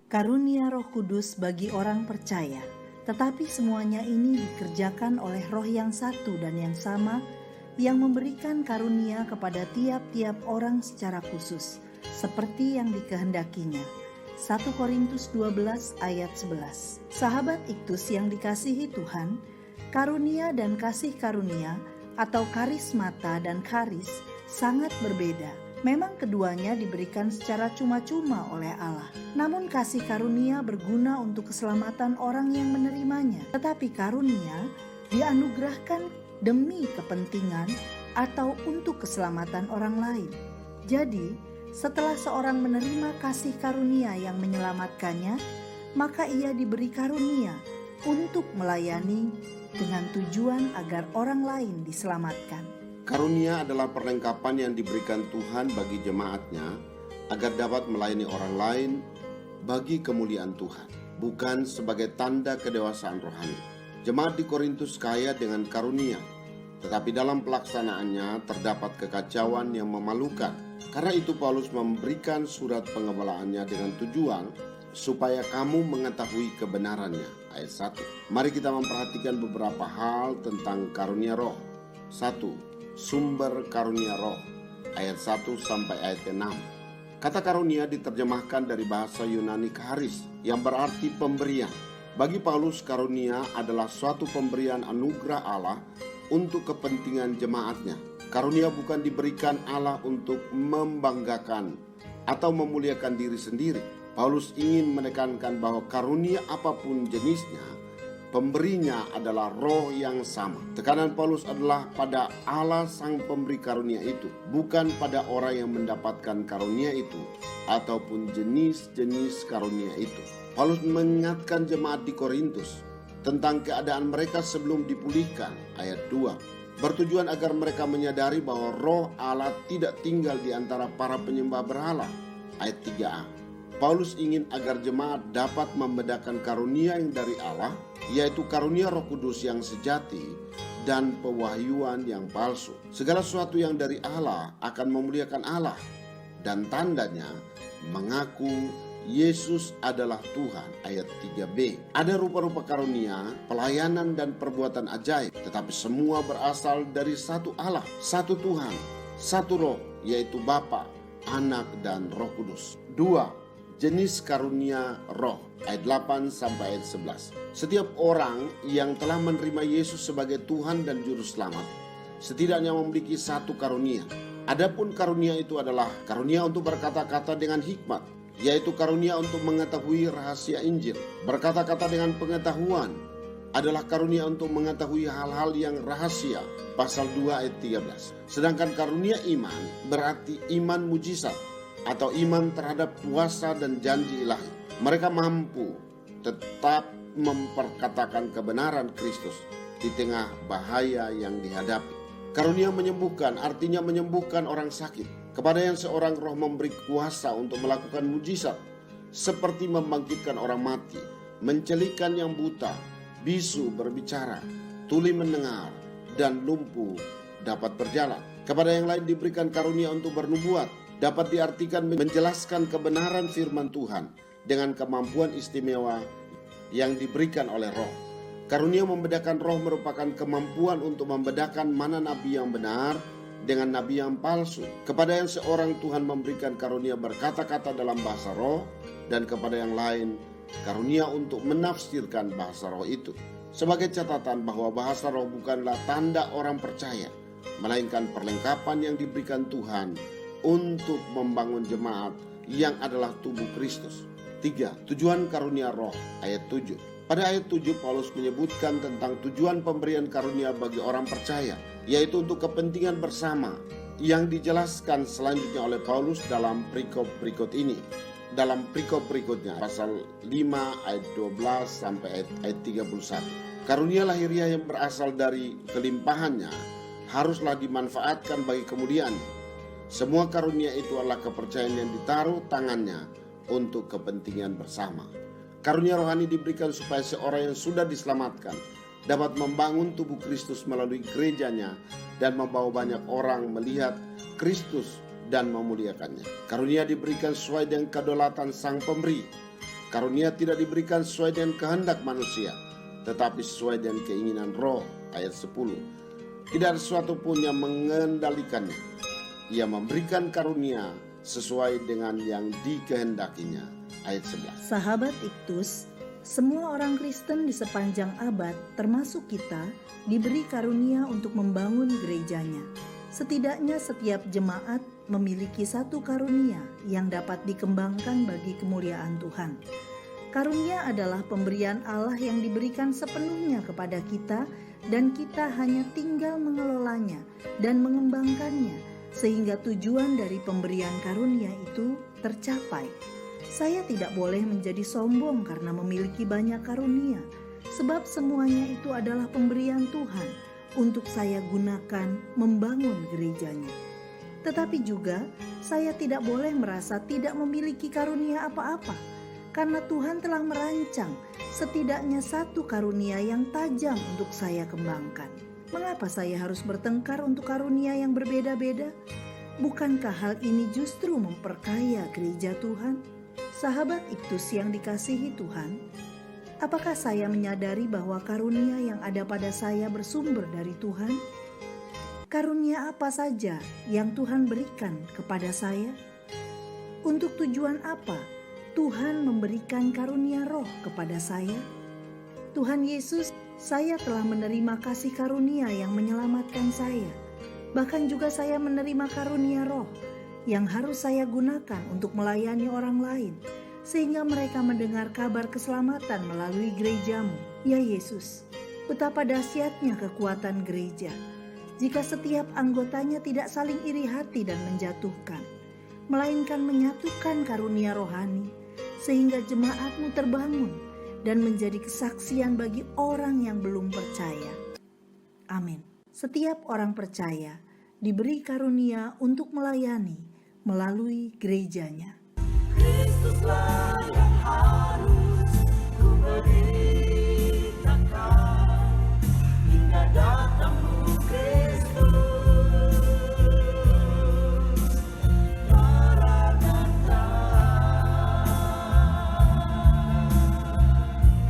karunia Roh Kudus bagi orang percaya. Tetapi semuanya ini dikerjakan oleh Roh yang satu dan yang sama, yang memberikan karunia kepada tiap-tiap orang secara khusus, seperti yang dikehendakinya. 1 Korintus 12 ayat 11. Sahabat Iktus yang dikasihi Tuhan, karunia dan kasih karunia atau karismata dan karis sangat berbeda. Memang keduanya diberikan secara cuma-cuma oleh Allah. Namun kasih karunia berguna untuk keselamatan orang yang menerimanya. Tetapi karunia dianugerahkan demi kepentingan atau untuk keselamatan orang lain. Jadi, setelah seorang menerima kasih karunia yang menyelamatkannya, maka ia diberi karunia untuk melayani dengan tujuan agar orang lain diselamatkan. Karunia adalah perlengkapan yang diberikan Tuhan bagi jemaatnya agar dapat melayani orang lain bagi kemuliaan Tuhan, bukan sebagai tanda kedewasaan rohani. Jemaat di Korintus kaya dengan karunia, tetapi dalam pelaksanaannya terdapat kekacauan yang memalukan. Karena itu Paulus memberikan surat pengembalaannya dengan tujuan supaya kamu mengetahui kebenarannya. Ayat 1. Mari kita memperhatikan beberapa hal tentang karunia roh. 1. Sumber karunia roh, ayat 1 sampai ayat 6. Kata karunia diterjemahkan dari bahasa Yunani charis, yang berarti pemberian. Bagi Paulus, karunia adalah suatu pemberian anugerah Allah untuk kepentingan jemaatnya. Karunia bukan diberikan Allah untuk membanggakan atau memuliakan diri sendiri. Paulus ingin menekankan bahwa karunia apapun jenisnya, pemberinya adalah roh yang sama. Tekanan Paulus adalah pada Allah sang pemberi karunia itu, bukan pada orang yang mendapatkan karunia itu ataupun jenis-jenis karunia itu. Paulus mengingatkan jemaat di Korintus tentang keadaan mereka sebelum dipulihkan, ayat 2. Bertujuan agar mereka menyadari bahwa roh Allah tidak tinggal di antara para penyembah berhala, ayat 3a. Paulus ingin agar jemaat dapat membedakan karunia yang dari Allah, yaitu karunia Roh Kudus yang sejati dan pewahyuan yang palsu. Segala sesuatu yang dari Allah akan memuliakan Allah, dan tandanya mengaku Yesus adalah Tuhan, ayat 3b. Ada rupa-rupa karunia, pelayanan dan perbuatan ajaib, tetapi semua berasal dari satu Allah, satu Tuhan, satu Roh, yaitu Bapa, Anak dan Roh Kudus. 2. Jenis karunia roh, ayat 8 sampai ayat 11. Setiap orang yang telah menerima Yesus sebagai Tuhan dan Juru Selamat setidaknya memiliki satu karunia. Adapun karunia itu adalah karunia untuk berkata-kata dengan hikmat, yaitu karunia untuk mengetahui rahasia Injil. Berkata-kata dengan pengetahuan adalah karunia untuk mengetahui hal-hal yang rahasia, pasal 2 ayat 13. Sedangkan karunia iman berarti iman mujizat atau iman terhadap kuasa dan janji ilahi. Mereka mampu tetap memperkatakan kebenaran Kristus di tengah bahaya yang dihadapi. Karunia menyembuhkan artinya menyembuhkan orang sakit. Kepada yang seorang roh memberi kuasa untuk melakukan mujizat, seperti membangkitkan orang mati, mencelikan yang buta, bisu berbicara, tuli mendengar, dan lumpuh dapat berjalan. Kepada yang lain diberikan karunia untuk bernubuat, dapat diartikan menjelaskan kebenaran firman Tuhan dengan kemampuan istimewa yang diberikan oleh roh. Karunia membedakan roh merupakan kemampuan untuk membedakan mana nabi yang benar dengan nabi yang palsu. Kepada yang seorang Tuhan memberikan karunia berkata-kata dalam bahasa roh, dan kepada yang lain karunia untuk menafsirkan bahasa roh itu. Sebagai catatan bahwa bahasa roh bukanlah tanda orang percaya, melainkan perlengkapan yang diberikan Tuhan untuk membangun jemaat yang adalah tubuh Kristus. 3. Tujuan karunia roh, ayat 7. Pada ayat 7 Paulus menyebutkan tentang tujuan pemberian karunia bagi orang percaya, yaitu untuk kepentingan bersama, yang dijelaskan selanjutnya oleh Paulus dalam perikop berikut ini. Dalam perikop berikutnya, pasal 5 ayat 12 sampai ayat 31. Karunia lahiriah yang berasal dari kelimpahannya haruslah dimanfaatkan bagi kemuliaan. Semua karunia itu adalah kepercayaan yang ditaruh tangannya untuk kepentingan bersama. Karunia rohani diberikan supaya seorang yang sudah diselamatkan dapat membangun tubuh Kristus melalui gerejanya dan membawa banyak orang melihat Kristus dan memuliakannya. Karunia diberikan sesuai dengan kedaulatan sang pemberi. Karunia tidak diberikan sesuai dengan kehendak manusia, tetapi sesuai dengan keinginan Roh. Ayat 10. Tidak ada sesuatu pun yang mengendalikannya. Ia memberikan karunia sesuai dengan yang dikehendakinya. Ayat 11. Sahabat Iktus, semua orang Kristen di sepanjang abad, termasuk kita, diberi karunia untuk membangun gerejanya. Setidaknya setiap jemaat memiliki satu karunia yang dapat dikembangkan bagi kemuliaan Tuhan. Karunia adalah pemberian Allah yang diberikan sepenuhnya kepada kita, dan kita hanya tinggal mengelolanya dan mengembangkannya sehingga tujuan dari pemberian karunia itu tercapai. Saya tidak boleh menjadi sombong karena memiliki banyak karunia, sebab semuanya itu adalah pemberian Tuhan untuk saya gunakan membangun gerejanya. Tetapi juga saya tidak boleh merasa tidak memiliki karunia apa-apa, karena Tuhan telah merancang setidaknya satu karunia yang tajam untuk saya kembangkan. Mengapa saya harus bertengkar untuk karunia yang berbeda-beda? Bukankah hal ini justru memperkaya gereja Tuhan? Sahabat Iktus yang dikasihi Tuhan, apakah saya menyadari bahwa karunia yang ada pada saya bersumber dari Tuhan? Karunia apa saja yang Tuhan berikan kepada saya? Untuk tujuan apa Tuhan memberikan karunia Roh kepada saya? Tuhan Yesus, saya telah menerima kasih karunia yang menyelamatkan saya. Bahkan juga saya menerima karunia Roh yang harus saya gunakan untuk melayani orang lain, sehingga mereka mendengar kabar keselamatan melalui gerejamu. Ya Yesus, betapa dahsyatnya kekuatan gereja jika setiap anggotanya tidak saling iri hati dan menjatuhkan, melainkan menyatukan karunia rohani, sehingga jemaatmu terbangun dan menjadi kesaksian bagi orang yang belum percaya. Amin. Setiap orang percaya diberi karunia untuk melayani melalui gerejanya. Kristuslah